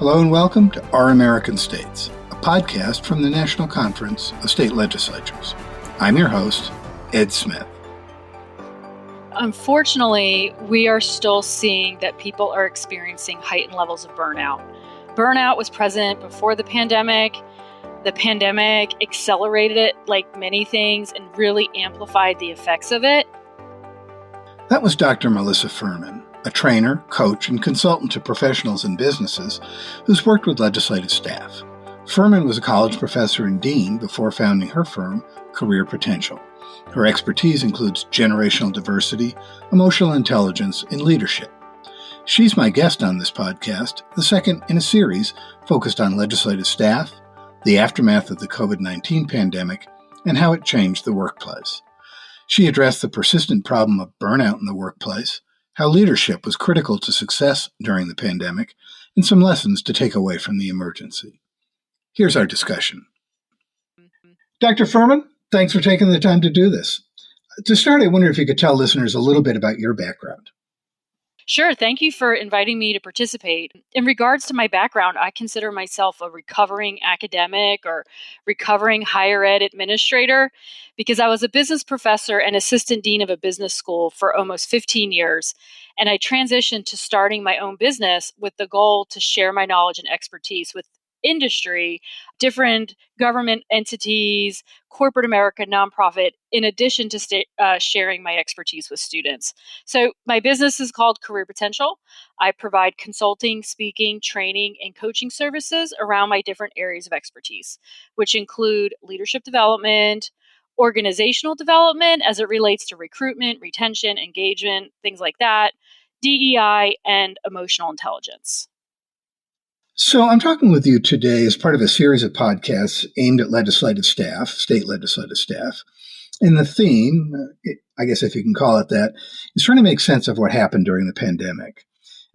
Hello and welcome to Our American States, a podcast from the National Conference of State Legislatures. I'm your host, Ed Smith. Unfortunately, we are still seeing that people are experiencing heightened levels of burnout. Burnout was present before the pandemic. The pandemic accelerated it like many things and really amplified the effects of it. That was Dr. Melissa Furman, a trainer, coach, and consultant to professionals and businesses who's worked with legislative staff. Furman was a college professor and dean before founding her firm, Career Potential. Her expertise includes generational diversity, emotional intelligence, and leadership. She's my guest on this podcast, the second in a series focused on legislative staff, the aftermath of the COVID-19 pandemic, and how it changed the workplace. She addressed the persistent problem of burnout in the workplace, how leadership was critical to success during the pandemic, and some lessons to take away from the emergency. Here's our discussion. Dr. Furman, thanks for taking the time to do this. To start, I wonder if you could tell listeners a little bit about your background. Sure. Thank you for inviting me to participate. In regards to my background, I consider myself a recovering academic or recovering higher ed administrator because I was a business professor and assistant dean of a business school for almost 15 years. And I transitioned to starting my own business with the goal to share my knowledge and expertise with industry, different government entities, corporate America, nonprofit, in addition to sharing my expertise with students. So my business is called Career Potential. I provide consulting, speaking, training, and coaching services around my different areas of expertise, which include leadership development, organizational development as it relates to recruitment, retention, engagement, things like that, DEI, and emotional intelligence. So I'm talking with you today as part of a series of podcasts aimed at legislative staff, state legislative staff. And the theme, I guess if you can call it that, is trying to make sense of what happened during the pandemic.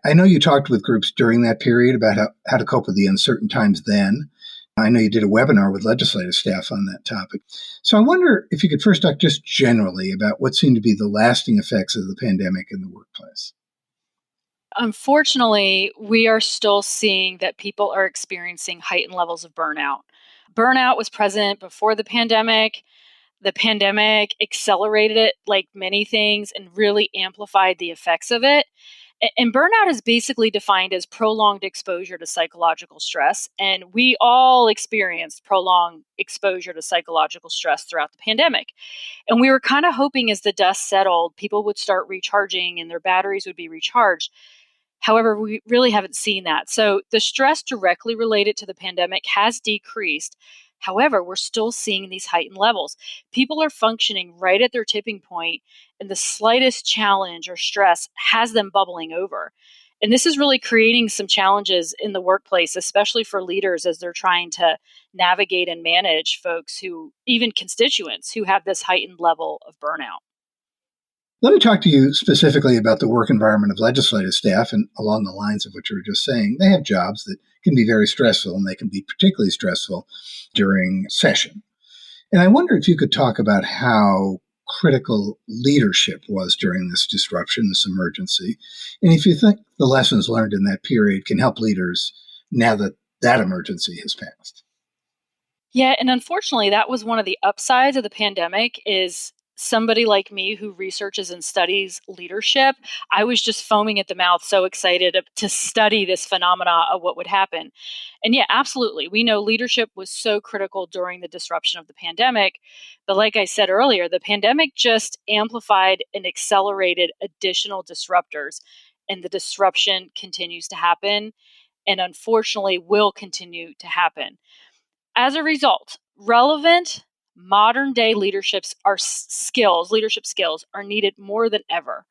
I know you talked with groups during that period about how to cope with the uncertain times then. I know you did a webinar with legislative staff on that topic. So I wonder if you could first talk just generally about what seemed to be the lasting effects of the pandemic in the workplace. Unfortunately, we are still seeing that people are experiencing heightened levels of burnout. Burnout was present before the pandemic. The pandemic accelerated it like many things and really amplified the effects of it. And burnout is basically defined as prolonged exposure to psychological stress. And we all experienced prolonged exposure to psychological stress throughout the pandemic. And we were kind of hoping as the dust settled, people would start recharging and their batteries would be recharged. However, we really haven't seen that. So the stress directly related to the pandemic has decreased. However, we're still seeing these heightened levels. People are functioning right at their tipping point, and the slightest challenge or stress has them bubbling over. And this is really creating some challenges in the workplace, especially for leaders as they're trying to navigate and manage folks who, even constituents, who have this heightened level of burnout. Let me talk to you specifically about the work environment of legislative staff, and along the lines of what you were just saying. They have jobs that can be very stressful, and they can be particularly stressful during session. And I wonder if you could talk about how critical leadership was during this disruption, this emergency, and if you think the lessons learned in that period can help leaders now that that emergency has passed. Yeah, and unfortunately, that was one of the upsides of the pandemic is somebody like me who researches and studies leadership. I was just foaming at the mouth, so excited to study this phenomena of what would happen. And yeah, absolutely. We know leadership was so critical during the disruption of the pandemic. But like I said earlier, the pandemic just amplified and accelerated additional disruptors. And the disruption continues to happen and unfortunately will continue to happen. As a result, relevant modern day leadership skills are needed more than ever.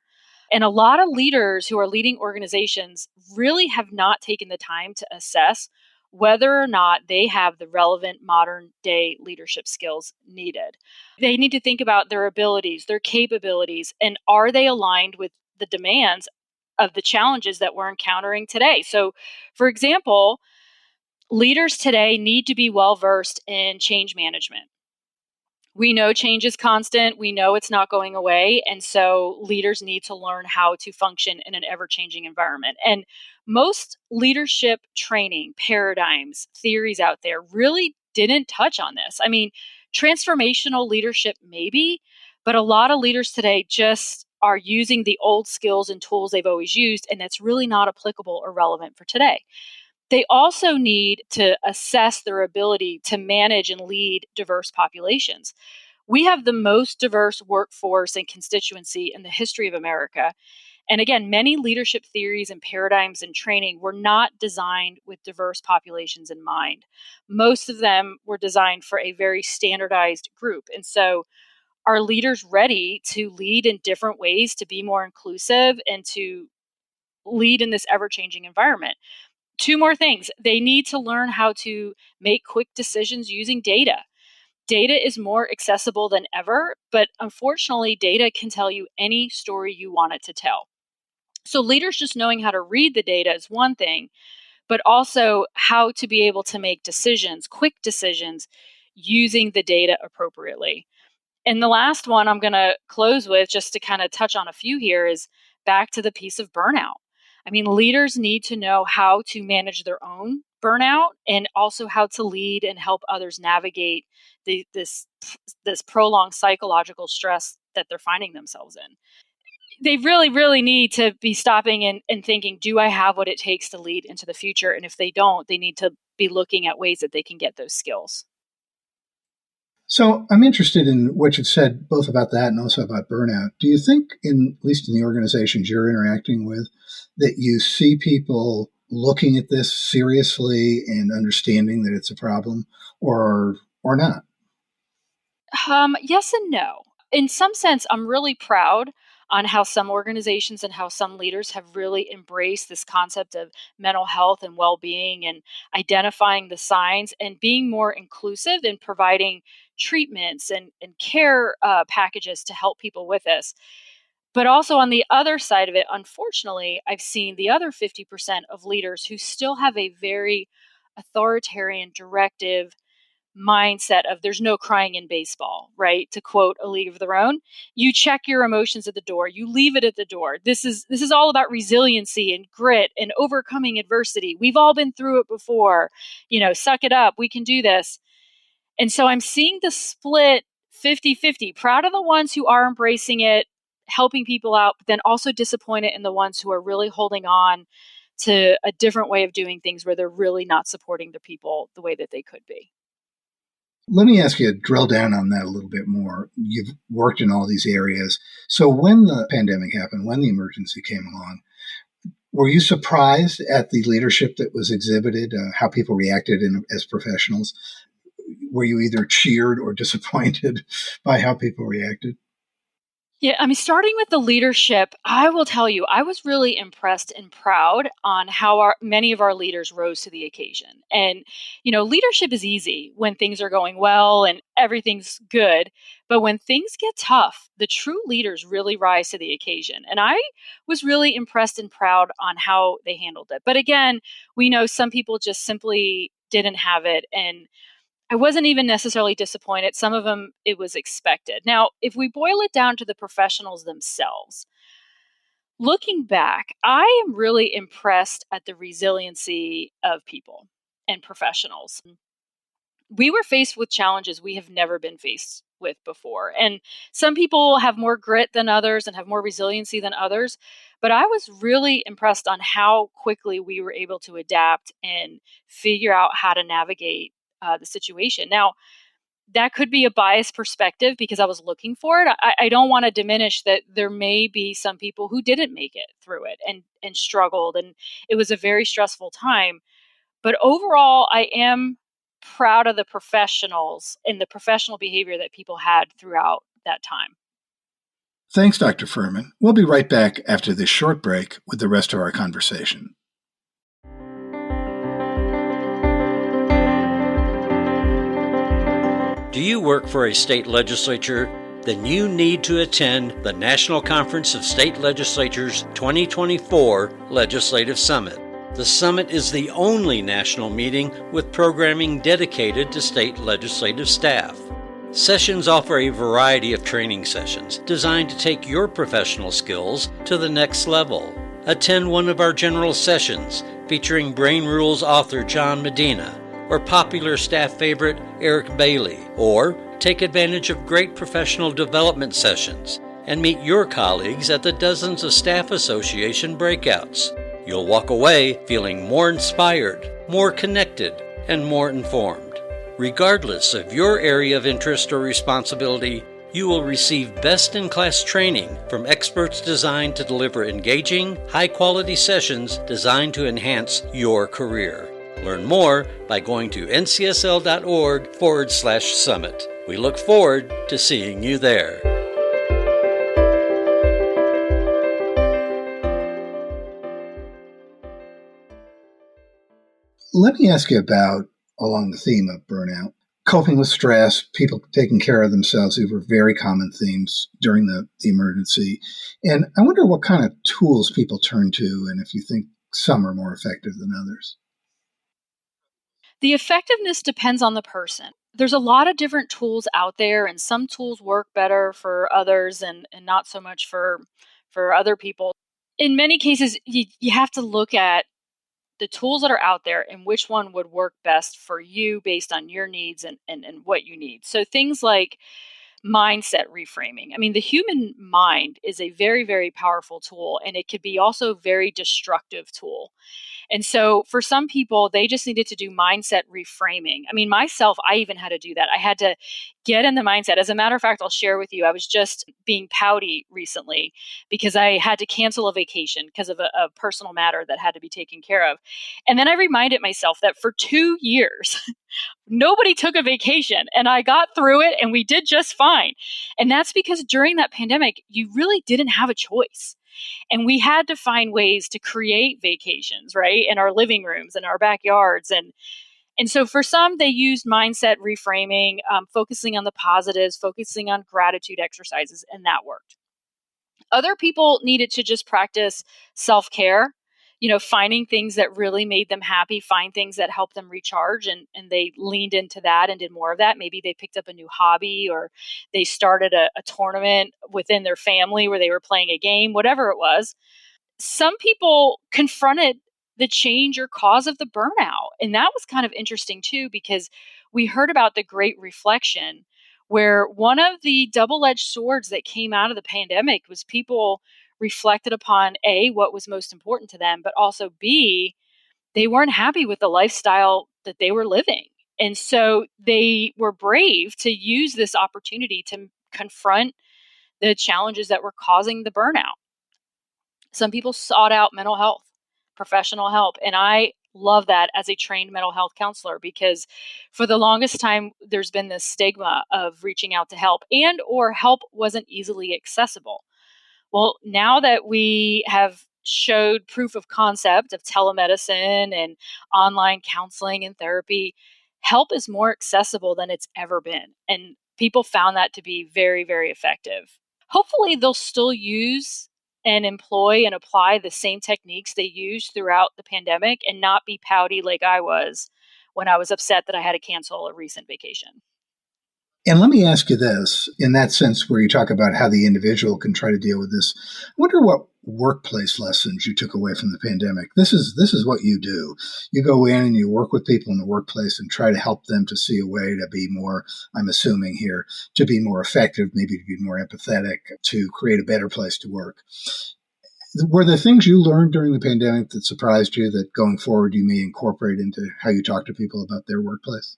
And a lot of leaders who are leading organizations really have not taken the time to assess whether or not they have the relevant modern day leadership skills needed. They need to think about their abilities, their capabilities, and are they aligned with the demands of the challenges that we're encountering today? So, for example, leaders today need to be well versed in change management. We know change is constant. We know it's not going away. And so leaders need to learn how to function in an ever-changing environment. And most leadership training paradigms, theories out there really didn't touch on this. I mean, transformational leadership maybe, but a lot of leaders today just are using the old skills and tools they've always used, and that's really not applicable or relevant for today. They also need to assess their ability to manage and lead diverse populations. We have the most diverse workforce and constituency in the history of America. And again, many leadership theories and paradigms and training were not designed with diverse populations in mind. Most of them were designed for a very standardized group. And so, are leaders ready to lead in different ways to be more inclusive and to lead in this ever changing environment? Two more things. They need to learn how to make quick decisions using data. Data is more accessible than ever, but unfortunately, data can tell you any story you want it to tell. So, leaders just knowing how to read the data is one thing, but also how to be able to make decisions, quick decisions, using the data appropriately. And the last one I'm going to close with, just to kind of touch on a few here, is back to the piece of burnout. I mean, leaders need to know how to manage their own burnout and also how to lead and help others navigate this prolonged psychological stress that they're finding themselves in. They really, really need to be stopping and thinking, do I have what it takes to lead into the future? And if they don't, they need to be looking at ways that they can get those skills. So I'm interested in what you've said, both about that and also about burnout. Do you think, at least in the organizations you're interacting with, that you see people looking at this seriously and understanding that it's a problem, or not? Yes and no. In some sense, I'm really proud on how some organizations and how some leaders have really embraced this concept of mental health and well-being and identifying the signs and being more inclusive in providing treatments and care packages to help people with this. But also on the other side of it, unfortunately, I've seen the other 50% of leaders who still have a very authoritarian directive mindset of there's no crying in baseball, right? To quote A League of Their Own, you check your emotions at the door, you leave it at the door. This is all about resiliency and grit and overcoming adversity. We've all been through it before. Suck it up. We can do this. And so I'm seeing the split 50-50. Proud of the ones who are embracing it, helping people out, but then also disappointed in the ones who are really holding on to a different way of doing things where they're really not supporting the people the way that they could be. Let me ask you to drill down on that a little bit more. You've worked in all these areas. So when the pandemic happened, when the emergency came along, were you surprised at the leadership that was exhibited, how people reacted as professionals? Were you either cheered or disappointed by how people reacted? Yeah, I mean, starting with the leadership, I will tell you, I was really impressed and proud on how many of our leaders rose to the occasion. And, leadership is easy when things are going well and everything's good. But when things get tough, the true leaders really rise to the occasion. And I was really impressed and proud on how they handled it. But again, we know some people just simply didn't have it. And I wasn't even necessarily disappointed. Some of them, it was expected. Now, if we boil it down to the professionals themselves, looking back, I am really impressed at the resiliency of people and professionals. We were faced with challenges we have never been faced with before. And some people have more grit than others and have more resiliency than others. But I was really impressed on how quickly we were able to adapt and figure out how to navigate the situation. Now, that could be a biased perspective because I was looking for it. I don't want to diminish that there may be some people who didn't make it through it and struggled. And it was a very stressful time. But overall, I am proud of the professionals and the professional behavior that people had throughout that time. Thanks, Dr. Furman. We'll be right back after this short break with the rest of our conversation. Do you work for a state legislature? Then you need to attend the National Conference of State Legislatures 2024 Legislative Summit. The summit is the only national meeting with programming dedicated to state legislative staff. Sessions offer a variety of training sessions designed to take your professional skills to the next level. Attend one of our general sessions featuring Brain Rules author John Medina or popular staff favorite Eric Bailey, or take advantage of great professional development sessions and meet your colleagues at the dozens of staff association breakouts. You'll walk away feeling more inspired, more connected, and more informed. Regardless of your area of interest or responsibility, you will receive best-in-class training from experts designed to deliver engaging, high-quality sessions designed to enhance your career. Learn more by going to ncsl.org/summit. We look forward to seeing you there. Let me ask you about, along the theme of burnout, coping with stress, people taking care of themselves. These were very common themes during the emergency. And I wonder what kind of tools people turn to, and if you think some are more effective than others. The effectiveness depends on the person. There's a lot of different tools out there, and some tools work better for others and not so much for other people. In many cases, you have to look at the tools that are out there and which one would work best for you based on your needs and what you need. So things like mindset reframing. I mean, the human mind is a very, very powerful tool, and it could be also a very destructive tool. And so for some people, they just needed to do mindset reframing. I mean, myself, I even had to do that. I had to get in the mindset. As a matter of fact, I'll share with you, I was just being pouty recently because I had to cancel a vacation because of a personal matter that had to be taken care of. And then I reminded myself that for 2 years, nobody took a vacation and I got through it and we did just fine. And that's because during that pandemic, you really didn't have a choice. And we had to find ways to create vacations, right? In our living rooms and our backyards. And so for some, they used mindset reframing, focusing on the positives, focusing on gratitude exercises, and that worked. Other people needed to just practice self-care, finding things that really made them happy, find things that helped them recharge, and they leaned into that and did more of that. Maybe they picked up a new hobby, or they started a tournament within their family where they were playing a game, whatever it was. Some people confronted the change or cause of the burnout. And that was kind of interesting too, because we heard about the great reflection, where one of the double edged swords that came out of the pandemic was people reflected upon A, what was most important to them, but also B, they weren't happy with the lifestyle that they were living. And so they were brave to use this opportunity to confront the challenges that were causing the burnout. Some people sought out mental health, professional help. And I love that as a trained mental health counselor, because for the longest time, there's been this stigma of reaching out to help, and or help wasn't easily accessible. Well, now that we have showed proof of concept of telemedicine and online counseling and therapy, help is more accessible than it's ever been. And people found that to be very, very effective. Hopefully, they'll still use and employ and apply the same techniques they used throughout the pandemic and not be pouty like I was when I was upset that I had to cancel a recent vacation. And let me ask you this, in that sense where you talk about how the individual can try to deal with this, I wonder what workplace lessons you took away from the pandemic. This is what you do. You go in and you work with people in the workplace and try to help them to see a way to be more, I'm assuming here, to be more effective, maybe to be more empathetic, to create a better place to work. Were there things you learned during the pandemic that surprised you that going forward you may incorporate into how you talk to people about their workplace?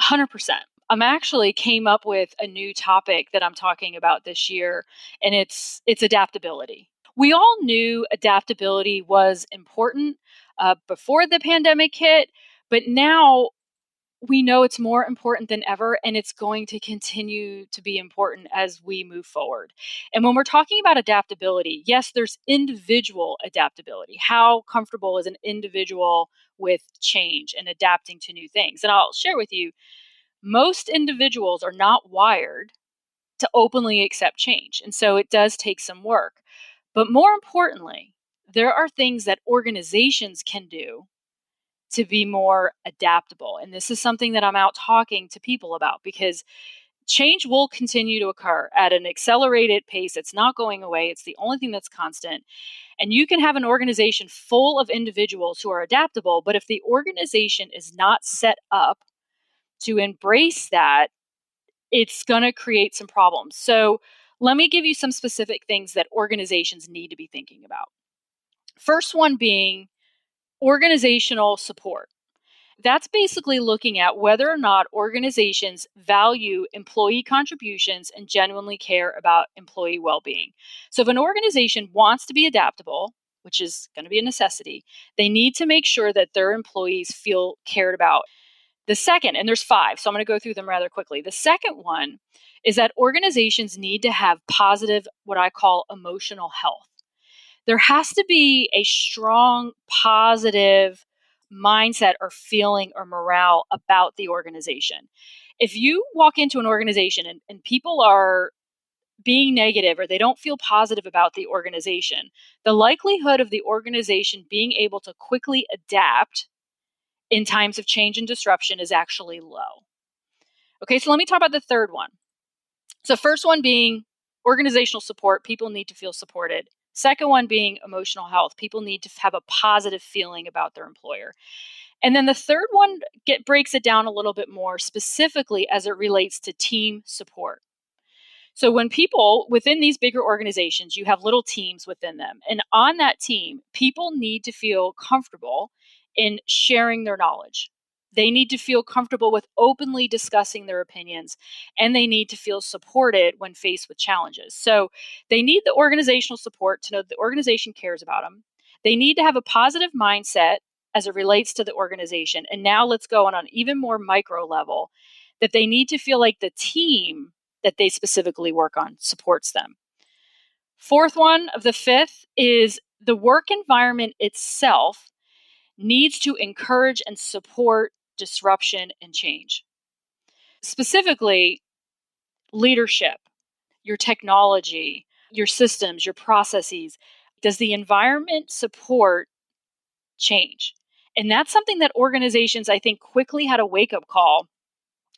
100%. I'm actually came up with a new topic that I'm talking about this year, and it's adaptability. We all knew adaptability was important before the pandemic hit, but now we know it's more important than ever, and it's going to continue to be important as we move forward. And when we're talking about adaptability, yes, there's individual adaptability. How comfortable is an individual with change and adapting to new things? And I'll share with you, most individuals are not wired to openly accept change. And so it does take some work. But more importantly, there are things that organizations can do to be more adaptable. And this is something that I'm out talking to people about, because change will continue to occur at an accelerated pace. It's not going away. It's the only thing that's constant. And you can have an organization full of individuals who are adaptable, but if the organization is not set up to embrace that, it's going to create some problems. So let me give you some specific things that organizations need to be thinking about. First one being organizational support. That's basically looking at whether or not organizations value employee contributions and genuinely care about employee well-being. So if an organization wants to be adaptable, which is going to be a necessity, they need to make sure that their employees feel cared about. The second, and there's 5, so I'm going to go through them rather quickly. The second one is that organizations need to have positive, what I call emotional health. There has to be a strong, positive mindset or feeling or morale about the organization. If you walk into an organization and people are being negative or they don't feel positive about the organization, the likelihood of the organization being able to quickly adapt in times of change and disruption is actually low. Okay, so let me talk about the third one. So first one being organizational support, people need to feel supported. Second one being emotional health, people need to have a positive feeling about their employer. And then the third one breaks it down a little bit more specifically as it relates to team support. So when people within these bigger organizations, you have little teams within them. And on that team, people need to feel comfortable in sharing their knowledge. They need to feel comfortable with openly discussing their opinions, and they need to feel supported when faced with challenges. So they need the organizational support to know the organization cares about them. They need to have a positive mindset as it relates to the organization. And now let's go on an even more micro level, that they need to feel like the team that they specifically work on supports them. Fourth one of the fifth is the work environment itself needs to encourage and support disruption and change. Specifically, leadership, your technology, your systems, your processes. Does the environment support change? And that's something that organizations, I think, quickly had a wake-up call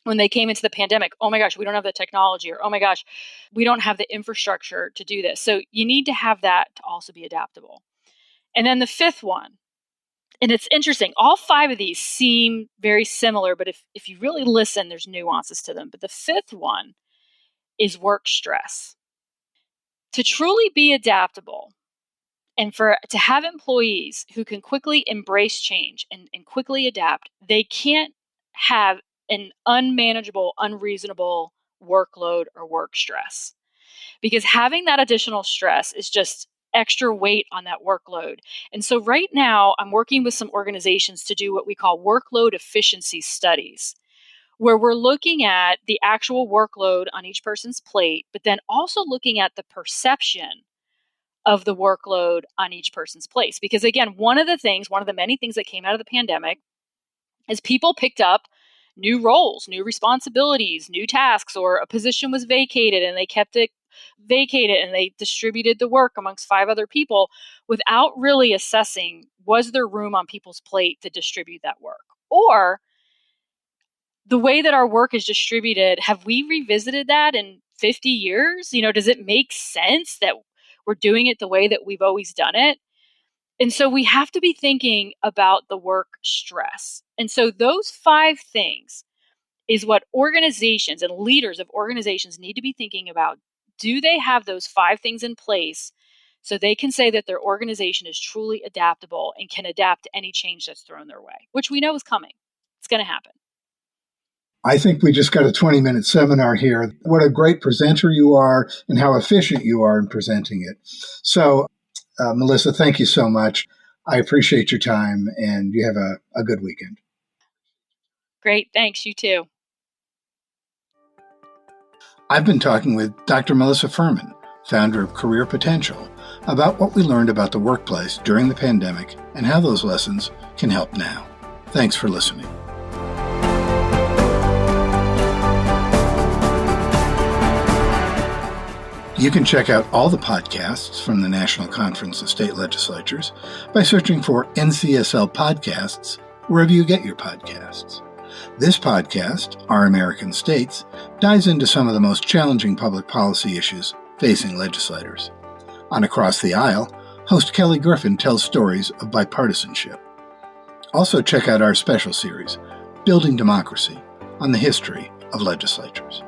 when they came into the pandemic. Oh my gosh, we don't have the technology, or oh my gosh, we don't have the infrastructure to do this. So you need to have that to also be adaptable. And then the fifth one, and it's interesting, all 5 of these seem very similar, but if you really listen, there's nuances to them. But the fifth one is work stress. To truly be adaptable and to have employees who can quickly embrace change and quickly adapt, they can't have an unmanageable, unreasonable workload or work stress. Because having that additional stress is just extra weight on that workload. And so right now, I'm working with some organizations to do what we call workload efficiency studies, where we're looking at the actual workload on each person's plate, but then also looking at the perception of the workload on each person's plate. Because again, one of the many things that came out of the pandemic is people picked up new roles, new responsibilities, new tasks, or a position was vacated and they kept it vacated and they distributed the work amongst 5 other people without really assessing, was there room on people's plate to distribute that work? Or the way that our work is distributed, have we revisited that in 50 years? Does it make sense that we're doing it the way that we've always done it? And so we have to be thinking about the work stress. And so those 5 things is what organizations and leaders of organizations need to be thinking about. Do they have those 5 things in place so they can say that their organization is truly adaptable and can adapt to any change that's thrown their way, which we know is coming. It's going to happen. I think we just got a 20-minute seminar here. What a great presenter you are and how efficient you are in presenting it. So, Melissa, thank you so much. I appreciate your time, and you have a good weekend. Great. Thanks. You too. I've been talking with Dr. Melissa Furman, founder of Career Potential, about what we learned about the workplace during the pandemic and how those lessons can help now. Thanks for listening. You can check out all the podcasts from the National Conference of State Legislatures by searching for NCSL Podcasts wherever you get your podcasts. This podcast, Our American States, dives into some of the most challenging public policy issues facing legislators. On Across the Aisle, host Kelly Griffin tells stories of bipartisanship. Also check out our special series, Building Democracy, on the history of legislatures.